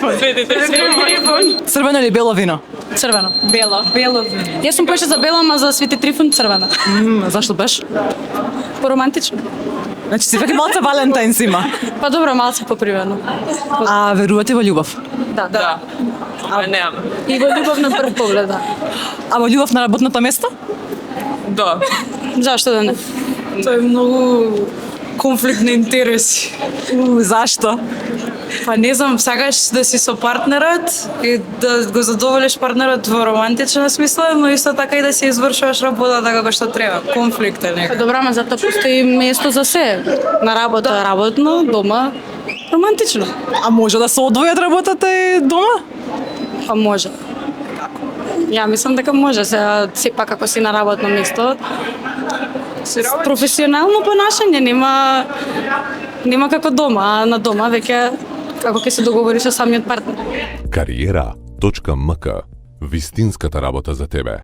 Трифун. Црвено или бело вино? Црвено. Бело. Бело. Јас сум поише за бело, ама за Свети Трифун црвено. Зашто беш? Поромантично. Значи си веќе малце Валентајнс има. Па добро, малце попривено. А верувате во љубов? Да. Ама немам. И во љубов на прв поглед, да. А во љубов на работното место? Да. Зашто да не? Тоа е многу конфликт на интереси. Зашто? Па не знам, сакаш да си со партнерот и да го задоволиш партнерот во романтична смисла, но исто така и да си извршуваш работата како што треба. Конфликт е Па некој. добро, ама затоа постои место за се. На работа работно, дома романтично. А може да се одвојат работата и дома? Па може. Ја мислам дека може, сепак ако си на работно место. Професионално понашање нема како дома, а на дома веќе како ќе се договориш со самиот партнер. Кариера.мк. Вистинската работа за тебе.